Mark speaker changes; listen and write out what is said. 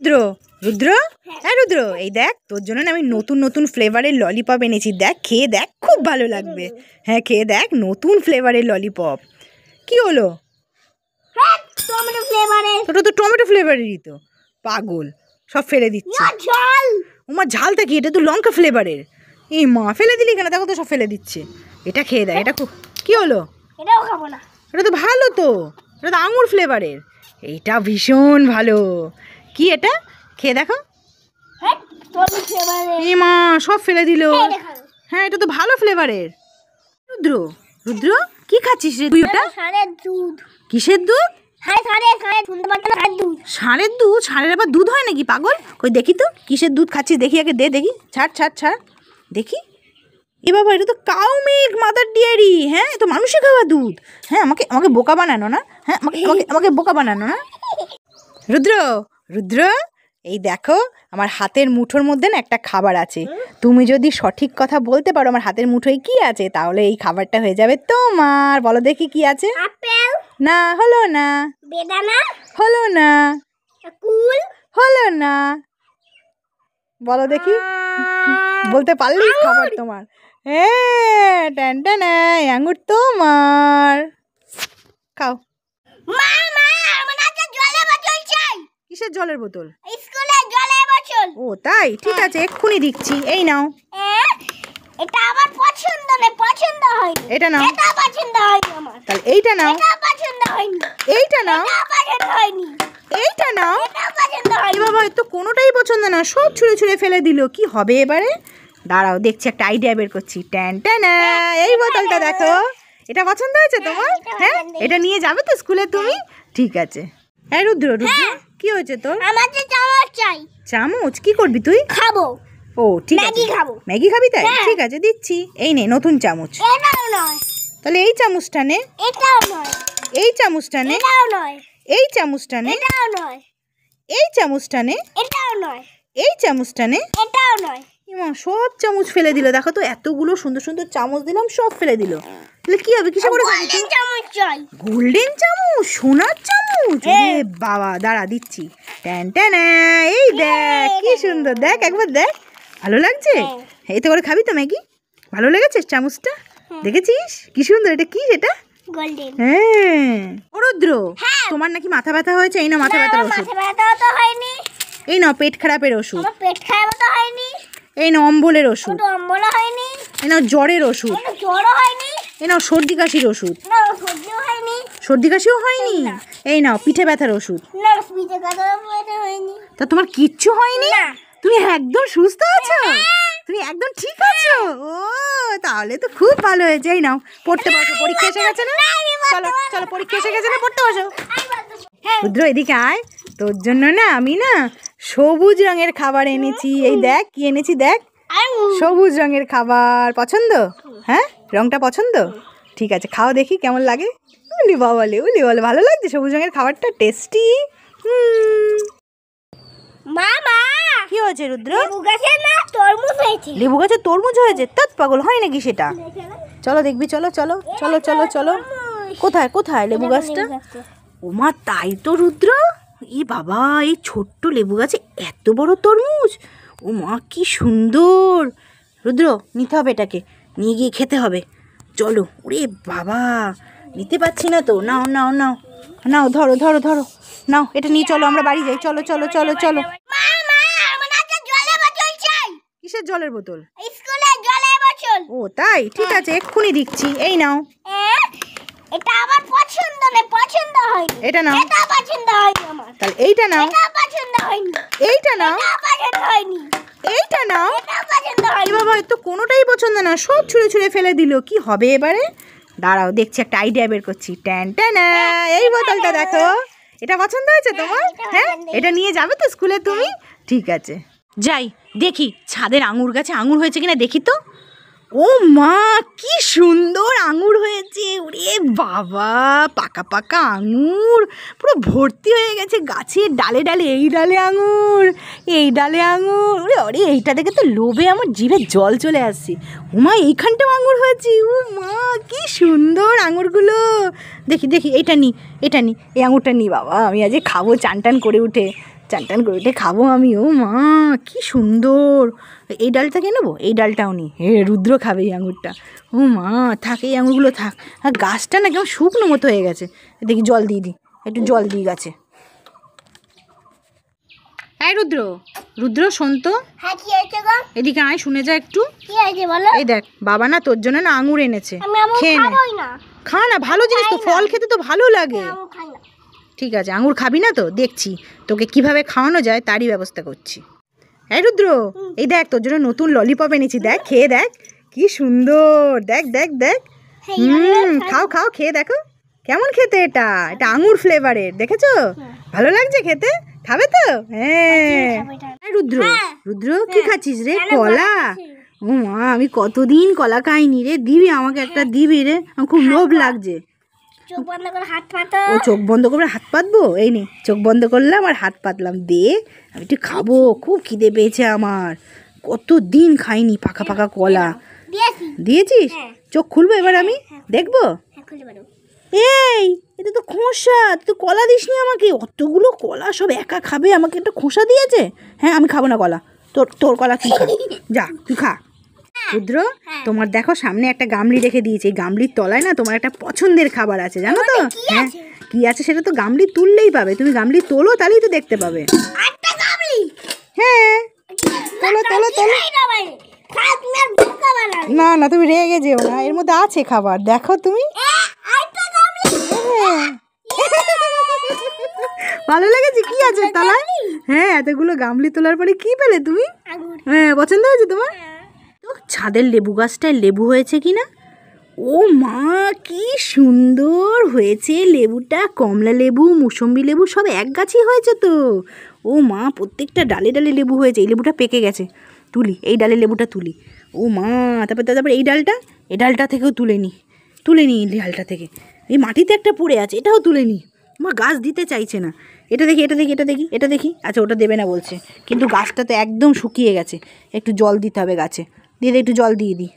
Speaker 1: রুদ্র রুদ্র হ্যাঁ রুদ্র, এই দেখ তোর জন্য না আমি নতুন নতুন ফ্লেভারের ললিপপ এনেছি। দেখ খেয়ে দেখ, খুব ভালো লাগবে। হ্যাঁ খেয়ে দেখ, নতুন ফ্লেভারের ললিপপ। কি হলো? তোটা তো টমেটো ফ্লেভারেরই তো। পাগল, সব ফেলে দিচ্ছে। ওমা ঝালটা কি? এটা তো লঙ্কা ফ্লেভারের। এই মা, ফেলে দিলি কেন? দেখো তো সব ফেলে দিচ্ছে। এটা খেয়ে দেখ, এটা খুব। কি হলো?
Speaker 2: এটাও খাবো না।
Speaker 1: এটা তো ভালো তো, এটা তো আঙুর ফ্লেভারের। এইটা ভীষণ ভালো। কি এটা? খেয়ে দেখো। এই মা, সব ফেলে দিল। হ্যাঁ এটা তো ভালো ফ্লেভারের। রুদ্র রুদ্র, কি খাচ্ছিস রে তুই? ওটা
Speaker 2: ষাঁড়ের দুধ।
Speaker 1: কিসের দুধ?
Speaker 2: ষাঁড়ের দুধ।
Speaker 1: ষাঁড়ের দুধ? ষাঁড়ের আবার দুধ হয় নাকি পাগল? কই দেখি তো, কিসের দুধ খাচ্ছিস দেখি, আগে দে দেখি। ছাড় ছাড় ছাড় দেখি। এ বাবা, এটা তো কাউ মিল্ক মাদার ডেয়ারি। হ্যাঁ, তো মানুষে খাওয়া দুধ। হ্যাঁ, আমাকে আমাকে বোকা বানানো না। হ্যাঁ, আমাকে আমাকে আমাকে বোকা বানানো না। রুদ্র রুদ্র, এই দেখো আমার হাতের মুঠোর মধ্যে না একটা খাবার আছে। তুমি যদি সঠিক কথা বলতে পারো আমার হাতের মুঠোয় কি আছে, তাহলে এই খাবারটা হয়ে যাবে তোমার। বলো দেখি কি আছে?
Speaker 2: আপেল।
Speaker 1: না, হলো না।
Speaker 2: বেদানা।
Speaker 1: হলো না।
Speaker 2: কুল।
Speaker 1: হলো না। বলো দেখি, বলতে পারলেই খাবার তোমার। হ্যাঁ, টান টান, আঙুর তোমার। খাও।
Speaker 2: মা মা, আমার হাতে জলের বোতল চাই।
Speaker 1: কিসের জলের বোতল?
Speaker 2: স্কুলে জলের বোতল।
Speaker 1: ও তাই, ঠিক আছে, এক্ষুনি দিচ্ছি। এই নাও।
Speaker 2: এটা আমার পছন্দ নেই, পছন্দ হয়নি।
Speaker 1: এটা নাও।
Speaker 2: এটা পছন্দ হয়নি আমার।
Speaker 1: তাহলে এইটা নাও।
Speaker 2: এটা পছন্দ হয়নি।
Speaker 1: এইটা নাও।
Speaker 2: এটা পছন্দ হয়নি।
Speaker 1: এইটা নাও।
Speaker 2: এটা পছন্দ
Speaker 1: এ
Speaker 2: হয়নি।
Speaker 1: বাবা, এ তো কোনোটাই পছন্দ না, সব ছুঁড়ে ছুঁড়ে ফেলে দিল। কি হবে এবারে? দাঁড়াও, দেখছি, একটা আইডিয়া বের করছি। ট্যান ট্যান, এই বোতলটা দেখো। এটা পছন্দ হয়েছে তোমার? হ্যাঁ, এটা নিয়ে যাবে তো স্কুলে তুমি? ঠিক আছে। হ্যাঁ রুদ্র রুদ্র, কি হয়েছে তোর?
Speaker 2: আমার যে চামচ চাই।
Speaker 1: চামচ? কি করবি তুই?
Speaker 2: খাবো।
Speaker 1: ও ঠিক আছে,
Speaker 2: ম্যাগি খাবো।
Speaker 1: ম্যাগি খাবি তাই?
Speaker 2: হ্যাঁ।
Speaker 1: ঠিক আছে, দিচ্ছি। এই নে নতুন চামচ।
Speaker 2: এটাও নয়।
Speaker 1: তাহলে এই চামচটা নে।
Speaker 2: এটাও নয়।
Speaker 1: এই চামচটা নে।
Speaker 2: এটাও নয়।
Speaker 1: এই চামচটা নে।
Speaker 2: এটাও নয়।
Speaker 1: এই চামচটা নে।
Speaker 2: এটাও নয়।
Speaker 1: এই চামচটা নে।
Speaker 2: এটাও নয়।
Speaker 1: এমা, সব চামচ ফেলে দিল। দেখো তো, এতগুলো সুন্দর সুন্দর চামচ দিলাম, সব ফেলে দিল। তাহলে কি হবে? কিসে করে খাবি তুই?
Speaker 2: গোল্ডেন চামচ চাই।
Speaker 1: গোল্ডেন চামচ? সোনার চামচ? এ বাবা, দাঁড়া দিচ্ছি। ট্যান ট্যান, এই দেখ কি সুন্দর। দেখ একবার দেখ, ভালো লাগছে? এতে করে খাবি তো ম্যাগি? ভালো লেগেছে চামচটা? দেখেছিস কি সুন্দর? এটা কি? এটা
Speaker 2: গোল্ডেন।
Speaker 1: হ্যাঁ। ও রুদ্র, তোমার নাকি মাথা ব্যথা হয়েছে? এই নাও মাথা ব্যথার ওষুধ।
Speaker 2: মাথা ব্যথাও তো হয়নি।
Speaker 1: এই নাও পেট খারাপের ওষুধ।
Speaker 2: আমার পেট খারাপও তো হয়নি।
Speaker 1: এই নাও অম্বলের ওষুধ।
Speaker 2: ওটা অম্বলও হয়নি।
Speaker 1: এই নাও জ্বরের ওষুধ।
Speaker 2: ওটা জ্বরও হয়নি।
Speaker 1: এই নাও সর্দি কাশির ওষুধ।
Speaker 2: না সর্দিও হয়নি।
Speaker 1: সর্দি কাশিও হয়নি? এই নাও পিঠে ব্যথার ওষুধ।
Speaker 2: না পিঠে ব্যথাও হয়নি।
Speaker 1: তা তোমার কিচ্ছু হয়নি?
Speaker 2: না।
Speaker 1: তুমি একদম সুস্থ আছো? তুমি একদম ঠিক আছো? ও তাহলে তো খুব ভালো হয়েছে। এই নাও পড়তে বসো, পরীক্ষা এসে গেছে না? চলো চলো, পরীক্ষা এসে গেছে না, পড়তে বসো। রুদ্র এদিকে আয়, তোর জন্য না আমি না সবুজ রঙের খাবার এনেছি। এই দেখ কি এনেছি, দেখ। সবুজ রঙের খাবার পছন্দ? হ্যাঁ, রংটা পছন্দ? ঠিক আছে, খাও দেখি কেমন লাগে। উলি বাবালে, উলি বলে, ভালো লাগছে সবুজ রঙের খাবারটা? টেস্টি।
Speaker 2: মামা,
Speaker 1: কি হয়েছে রুদ্র?
Speaker 2: লেবু গাছে না তরমুজ হয়েছে।
Speaker 1: লেবু গাছে তরমুজ হয়েছে? তৎ পাগল, হয় নাকি সেটা? চলো দেখবি, চলো চলো চলো চলো চলো। কোথায় কোথায় লেবু গাছটা? ওমা তাই তো রুদ্র। ই বাবা, এই ছোট্ট লেবু গাছে এত বড় তরমুজ। ও মা, কি সুন্দর। রুদ্র, নিতে হবে এটাকে, নিয়ে গিয়ে খেতে হবে। চলো। ওরে বাবা, নিতে পারছি না তো। নাও নাও নাও নাও, ধরো ধরো ধরো, নাও এটা নিয়ে চলো, আমরা বাড়ি যাই। চলো চলো চলো চলো।
Speaker 2: মামা, আমার হাতে জলের বোতল চাই।
Speaker 1: কিসের জলের বোতল?
Speaker 2: স্কুলে জলের বোতল।
Speaker 1: ও তাই, ঠিক আছে, এক্ষুনি দিচ্ছি। এই নাও।
Speaker 2: এটা আমার পছন্দ নেই, পছন্দ হয়নি।
Speaker 1: এটা নাও।
Speaker 2: এটা পছন্দ হয়নি আমার।
Speaker 1: তাহলে এইটা নাও।
Speaker 2: এটা পছন্দ হয়নি।
Speaker 1: এইটা নাও।
Speaker 2: এটা পছন্দ হয়নি।
Speaker 1: এইটা নাও।
Speaker 2: এটা পছন্দ
Speaker 1: এ
Speaker 2: হয়নি।
Speaker 1: বাবা, এ তো কোনোটাই পছন্দ না, সব ছুঁড়ে ছুঁড়ে ফেলে দিল। কি হবে এবারে? দাঁড়াও, দেখছি, একটা আইডিয়া বের করছি। ট্যান ট্যান, এই বোতলটা দেখো। এটা পছন্দ হয়েছে তোমার? হ্যাঁ, এটা নিয়ে যাবে তো স্কুলে তুমি? ঠিক আছে, যাই দেখি ছাদের আঙুর গাছে আঙুর হয়েছে কিনা, দেখি তো। ও মা, কি সুন্দর আঙুর হয়েছে। ওরে বাবা, পাকা পাকা আঙুর পুরো ভর্তি হয়ে গেছে গাছের ডালে ডালে। এই ডালে আঙুর, এই ডালে আঙুর। ওরে অরে, এইটা দেখে তো লোভে আমার জিভে জল চলে আসছে। ওমা, এইখানটাও আঙুর হয়েছে। ও মা, কি সুন্দর আঙুরগুলো। দেখি দেখি, এইটা নি, এটা নি, এই আঙুরটা নি। বাবা, আমি আজ খাবো চান টান করে উঠে। চান টান করে উঠে খাবো আমি। ও মা কি সুন্দর। এই ডালটাকে নেবো, এই ডালটাও নি। রুদ্র খাবে এই আঙুরটা। ও মা থাক, এই আঙুরগুলো থাক। আর গাছটা না কেমন শুকনো মতো হয়ে গেছে। দেখি জল দিয়ে দিই, একটু জল দিই গাছে। এই রুদ্র, রুদ্র শোন তো,
Speaker 2: হ্যাঁ কি হয়েছে গো?
Speaker 1: এদিকে আয়, শুনে যা একটু।
Speaker 2: কি হয়েছে বলো?
Speaker 1: এই দেখ বাবা না তোর জন্য না আঙুর এনেছে,
Speaker 2: আমি আঙুর
Speaker 1: খেয়ে নে।
Speaker 2: খাবোই না।
Speaker 1: খা না, ভালো জিনিস তো, ফল খেতে তো ভালো লাগে।
Speaker 2: আঙুর খাই না।
Speaker 1: ঠিক আছে, আঙুর খাবি না তো, দেখছি তোকে কিভাবে খাওয়ানো যায় তারই ব্যবস্থা করছি। এই রুদ্র, এই দেখ তোর জন্য নতুন ললিপপ এনেছি, দেখ খেয়ে দেখ কি সুন্দর। দেখ দেখ দেখ, খাও খাও, খেয়ে দেখো কেমন খেতে। এটা এটা আঙুর ফ্লেভারের, দেখেছো? ভালো লাগছে খেতে, খাবে তো? হ্যাঁ। এই রুদ্র, রুদ্র কি খাচ্ছিস রে? কলা? ও মা আমি কতদিন কলা খাইনি রে, দিবি আমাকে একটা, দিবি রে? আমার খুব লোভ লাগছে।
Speaker 2: চোখ বন্ধ করে হাত পাতো।
Speaker 1: ও চোখ বন্ধ করে হাত পাতবো? এই নে চোখ বন্ধ করলাম আর হাত পাতলাম, দে আমি একটু খাবো, খুব খিদে পেয়েছে আমার, কতদিন খাইনি পাকা পাকা কলা।
Speaker 2: দিয়েছি।
Speaker 1: দিয়েছিস? চোখ খুলবো এবার আমি, দেখবো?
Speaker 2: হ্যাঁ খুলে পারো।
Speaker 1: এই এটা তো খোসা, তুই তো কলা দিসনি আমাকে। অতগুলো কলা সব একা খাবে, আমাকে একটা খোসা দিয়েছে। হ্যাঁ আমি খাবো না কলা, তোর তোর কলা তুই খা, যা তুই খা। রুদ্র তোমার দেখো সামনে একটা গামলি রেখে দিয়েছে, এই গামলির তলায় না তোমার একটা পছন্দের খাবার আছে, জানো তো? হ্যাঁ কি আছে সেটা তো গামলি তুললেই পাবে, তুমি গামলি তোলো তাহলেই তো দেখতে পাবে।
Speaker 2: আটটা গামলি।
Speaker 1: হ্যাঁ তোলো তোলো তোলো।
Speaker 2: খাত মের বোকা বানাই।
Speaker 1: না না তুমি রেগে যেও না, এর মধ্যে আছে খাবার, দেখো তুমি।
Speaker 2: আটটা গামলি।
Speaker 1: হ্যাঁ। ভালো লেগেছে? কি আছে তলায়? হ্যাঁ এতগুলো গামলি তোলার পরে কি পেলে তুমি?
Speaker 2: আঙুর।
Speaker 1: হ্যাঁ পছন্দ হয়েছে তোমার? তো ছাদের লেবু গাছটায় লেবু হয়েছে কি না? ও মা কি সুন্দর হয়েছে লেবুটা, কমলা লেবু মুসম্বি লেবু সব এক গাছই হয়েছে তো। ও মা প্রত্যেকটা ডালে ডালে লেবু হয়েছে। এই লেবুটা পেকে গেছে, তুলি, এই ডালের লেবুটা তুলি। ও মা তারপর তারপর এই ডালটা থেকেও তুলে নিই এই ডালটা থেকে। এই মাটিতে একটা পড়ে আছে, এটাও তুলে নিই। মা গাছ দিতে চাইছে না। এটা দেখি এটা দেখি এটা দেখি এটা দেখি, আচ্ছা ওটা দেবে না বলছে, কিন্তু গাছটা তো একদম শুকিয়ে গেছে, একটু জল দিতে হবে গাছে, দিয়ে একটু জল দিয়ে দিই।